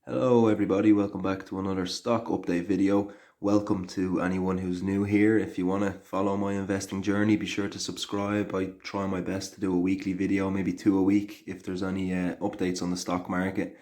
Hello everybody, welcome back to another stock update video. Welcome to anyone who's new here. If you want to follow my investing journey, be sure to subscribe. I try my best to do a weekly video, maybe two a week if there's any updates on the stock market.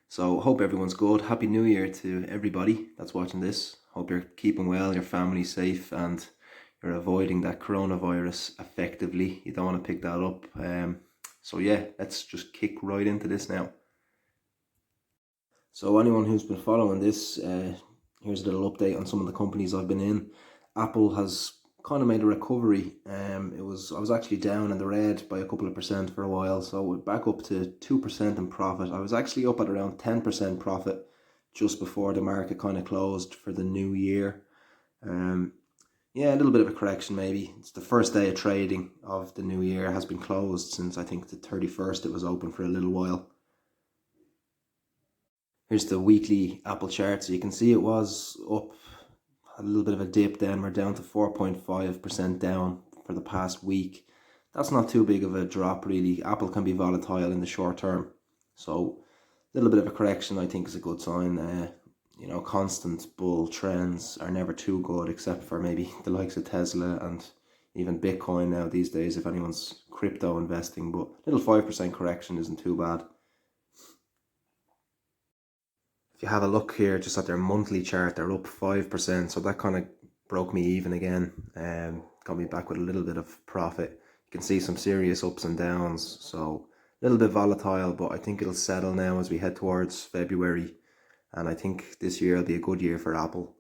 So hope everyone's good. Happy New Year to everybody that's watching this. Hope you're keeping well, your family's safe, and you're avoiding that coronavirus effectively. You don't want to pick that up. So yeah, let's just kick right into this now. So anyone who's been following this, here's a little update on some of the companies I've been in. Apple has kind of made a recovery. I was actually down in the red by a couple of percent for a while, so we're back up to 2% in profit. I was actually up at around 10% profit just before the market kind of closed for the new year. Yeah, a little bit of a correction maybe. It's the first day of trading of the new year, has been closed since I think the 31st. It was open for a little while. Here's the weekly Apple chart. So you can see it was up a little bit of a dip, then we're down to 4.5% down for the past week. That's not too big of a drop really. Apple can be volatile in the short term. So a little bit of a correction I think is a good sign. Constant bull trends are never too good, except for maybe the likes of Tesla and even Bitcoin now these days if anyone's crypto investing. But a little 5% correction isn't too bad. If you have a look here just at their monthly chart, they're up 5%, so that kind of broke me even again, got me back with a little bit of profit. You can see some serious ups and downs, so a little bit volatile, but I think it'll settle now as we head towards February, and I think this year will be a good year for Apple.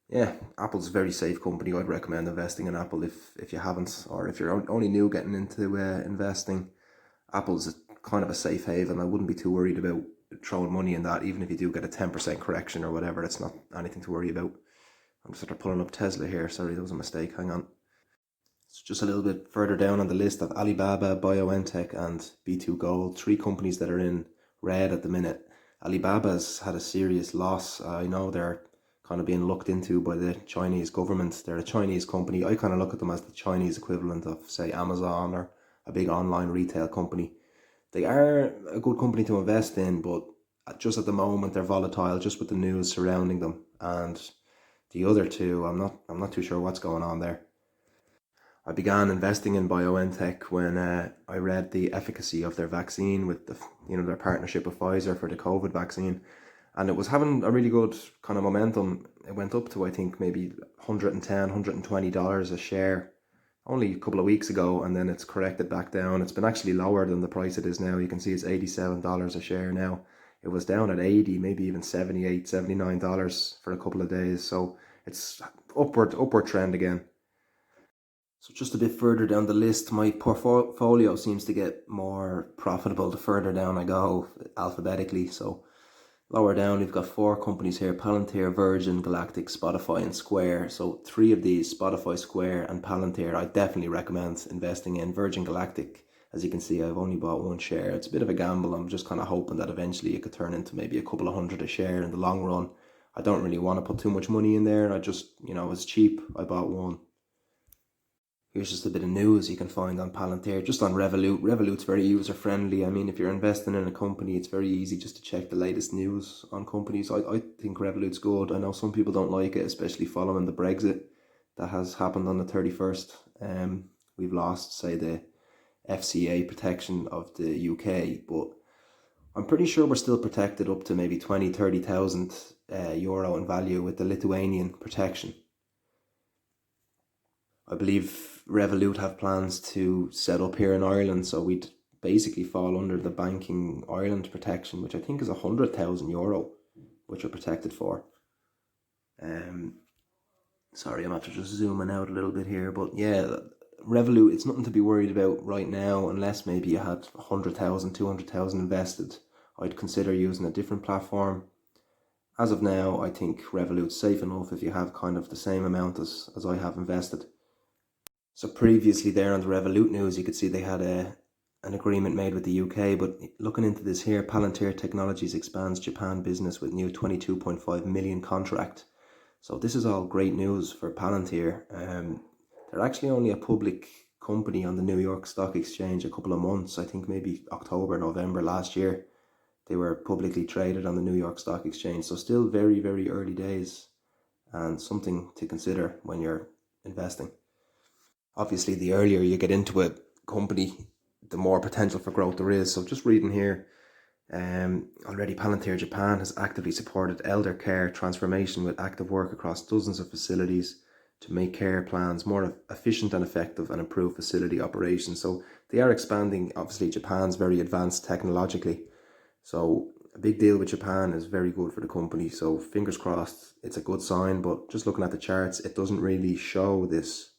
Yeah, Apple's a very safe company. I'd recommend investing in Apple if you haven't, or if you're only new getting into investing. Apple's kind of a safe haven. I wouldn't be too worried about throwing money in that. Even if you do get a 10% correction or whatever, it's not anything to worry about. I'm sort of pulling up Tesla here. Sorry, that was a mistake. Hang on. It's just a little bit further down on the list of Alibaba, BioNTech and B2Gold. Three companies that are in red at the minute. Alibaba's had a serious loss. I know they're kind of being looked into by the Chinese government. They're a Chinese company. I kind of look at them as the Chinese equivalent of, say, Amazon or a big online retail company. They are a good company to invest in, but just at the moment they're volatile, just with the news surrounding them. And the other two, I'm not too sure what's going on there. I began investing in BioNTech when I read the efficacy of their vaccine with their partnership with Pfizer for the COVID vaccine, and it was having a really good kind of momentum. It went up to I think maybe $110, $120 a share only a couple of weeks ago, and then it's corrected back down. It's been actually lower than the price it is now. You can see it's $87 a share now. It was down at 80, maybe even $78, $79 for a couple of days. So it's upward trend again. So just a bit further down the list, my portfolio seems to get more profitable the further down I go alphabetically. So lower down, we've got four companies here: Palantir, Virgin, Galactic, Spotify, and Square. So three of these, Spotify, Square, and Palantir, I definitely recommend investing in. Virgin Galactic, as you can see, I've only bought one share. It's a bit of a gamble. I'm just kind of hoping that eventually it could turn into maybe a couple of hundred a share in the long run. I don't really want to put too much money in there. I just, it's cheap. I bought one. Here's just a bit of news you can find on Palantir, just on Revolut. Revolut's very user friendly. I mean, if you're investing in a company, it's very easy just to check the latest news on companies. I think Revolut's good. I know some people don't like it, especially following the Brexit that has happened on the 31st. We've lost, say, the FCA protection of the UK, but I'm pretty sure we're still protected up to maybe 20, 30,000 euro in value with the Lithuanian protection. I believe Revolut have plans to set up here in Ireland, so we'd basically fall under the Banking Ireland protection, which I think is €100,000, which we're protected for. Sorry, I'm after just zooming out a little bit here, but yeah, Revolut, it's nothing to be worried about right now, unless maybe you had 100,000, 200,000 invested. I'd consider using a different platform. As of now, I think Revolut's safe enough if you have kind of the same amount as I have invested. So previously there on the Revolut news, you could see they had an agreement made with the UK, but looking into this here, Palantir Technologies expands Japan business with new 22.5 million contract. So this is all great news for Palantir. They're actually only a public company on the New York Stock Exchange a couple of months, I think maybe October, November last year. They were publicly traded on the New York Stock Exchange, so still very, very early days and something to consider when you're investing. Obviously, the earlier you get into a company, the more potential for growth there is. So just reading here, already Palantir Japan has actively supported elder care transformation with active work across dozens of facilities to make care plans more efficient and effective and improve facility operations. So they are expanding. Obviously, Japan's very advanced technologically. So a big deal with Japan is very good for the company. So fingers crossed, it's a good sign. But just looking at the charts, it doesn't really show this.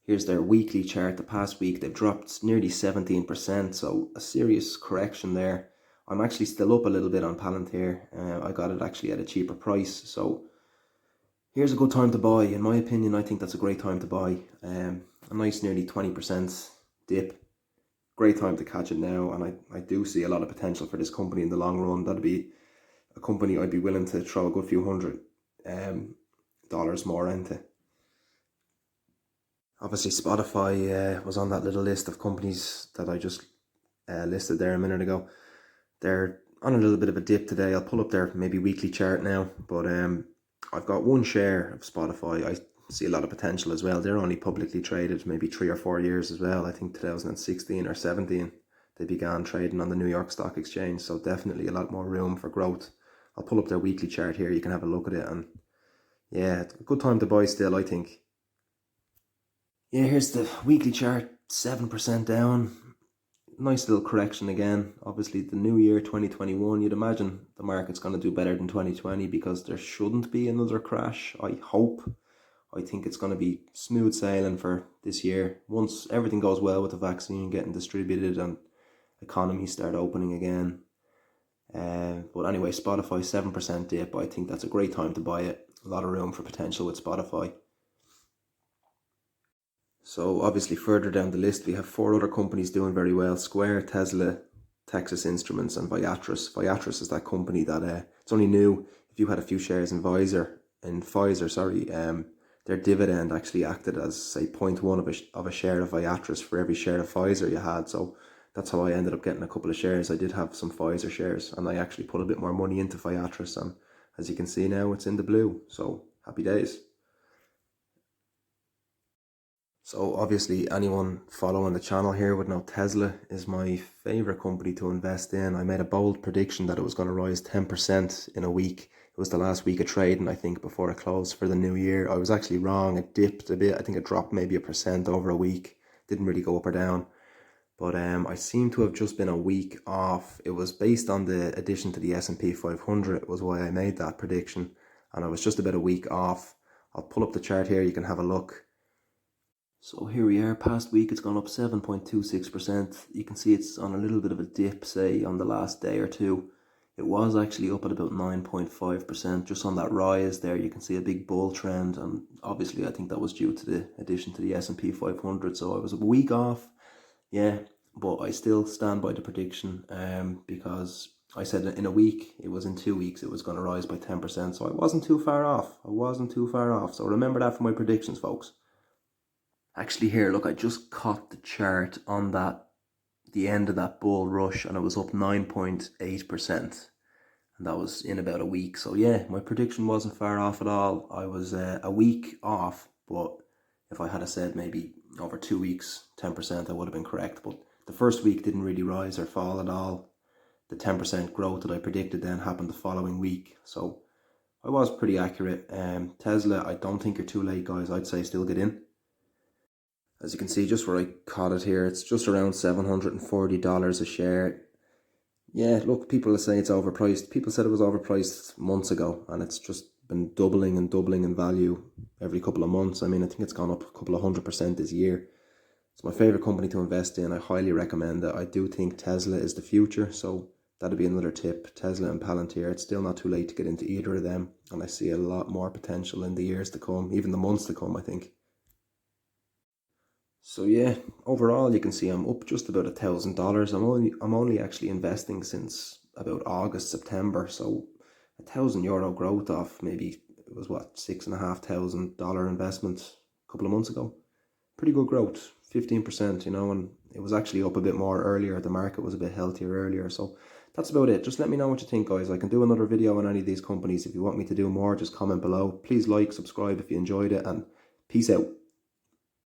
Here's their weekly chart. The past week, they've dropped nearly 17%. So a serious correction there. I'm actually still up a little bit on Palantir. I got it actually at a cheaper price. So here's a good time to buy. In my opinion, I think that's a great time to buy. A nice nearly 20% dip. Great time to catch it now. And I do see a lot of potential for this company in the long run. That'd be a company I'd be willing to throw a good few $100 more into. Obviously, Spotify was on that little list of companies that I just listed there a minute ago. They're on a little bit of a dip today. I'll pull up their maybe weekly chart now, but I've got one share of Spotify. I see a lot of potential as well. They're only publicly traded maybe 3 or 4 years as well. I think 2016 or 17 they began trading on the New York Stock Exchange, so definitely a lot more room for growth. I'll pull up their weekly chart here. You can have a look at it, and yeah, it's a good time to buy still, I think. Yeah, here's the weekly chart, 7% down. Nice little correction again. Obviously, the new year 2021, you'd imagine the market's going to do better than 2020 because there shouldn't be another crash. I hope. I think it's going to be smooth sailing for this year. Once everything goes well with the vaccine getting distributed and economies start opening again. But anyway, Spotify, 7% dip. I think that's a great time to buy it. A lot of room for potential with Spotify. So obviously further down the list, we have 4 other companies doing very well. Square, Tesla, Texas Instruments and Viatris. Viatris is that company that it's only new. If you had a few shares in Pfizer, their dividend actually acted as, say, 0.1 of a share of Viatris for every share of Pfizer you had. So that's how I ended up getting a couple of shares. I did have some Pfizer shares and I actually put a bit more money into Viatris, and as you can see now, it's in the blue. So happy days. So obviously anyone following the channel here would know Tesla is my favorite company to invest in. I made a bold prediction that it was going to rise 10% in a week. It was the last week of trading, I think, before it closed for the new year. I was actually wrong. It dipped a bit. I think it dropped maybe 1% over a week. Didn't really go up or down. But I seem to have just been a week off. It was based on the addition to the S&P 500 was why I made that prediction. And I was just about a week off. I'll pull up the chart here. You can have a look. So here we are, past week it's gone up 7.26%. You can see it's on a little bit of a dip, say, on the last day or two. It was actually up at about 9.5%, just on that rise there. You can see a big bull trend, and obviously I think that was due to the addition to the S&P 500. So I was a week off, yeah, but I still stand by the prediction because I said in a week, it was in 2 weeks, it was going to rise by 10%. So I wasn't too far off. So remember that for my predictions, folks. Actually here, look, I just caught the chart on the end of that bull rush, and it was up 9.8%, and that was in about a week. So yeah, my prediction wasn't far off at all. I was a week off, but if I had said maybe over 2 weeks, 10%, I would have been correct. But the first week didn't really rise or fall at all. The 10% growth that I predicted then happened the following week. So I was pretty accurate. Tesla, I don't think you're too late, guys. I'd say still get in. As you can see, just where I caught it here, it's just around $740 a share. Yeah, look, people are saying it's overpriced. People said it was overpriced months ago, and it's just been doubling and doubling in value every couple of months. I mean, I think it's gone up a couple of 100% this year. It's my favorite company to invest in. I highly recommend it. I do think Tesla is the future, so that'd be another tip. Tesla and Palantir, it's still not too late to get into either of them, and I see a lot more potential in the years to come, even the months to come, I think. So yeah, overall you can see I'm up just about $1,000. I'm only actually investing since about August, September. So €1,000 growth off maybe it was what, $6,500 investment a couple of months ago. Pretty good growth, 15%, and it was actually up a bit more earlier. The market was a bit healthier earlier, so that's about it. Just let me know what you think, guys. I can do another video on any of these companies. If you want me to do more, just comment below. Please like, subscribe if you enjoyed it, and peace out.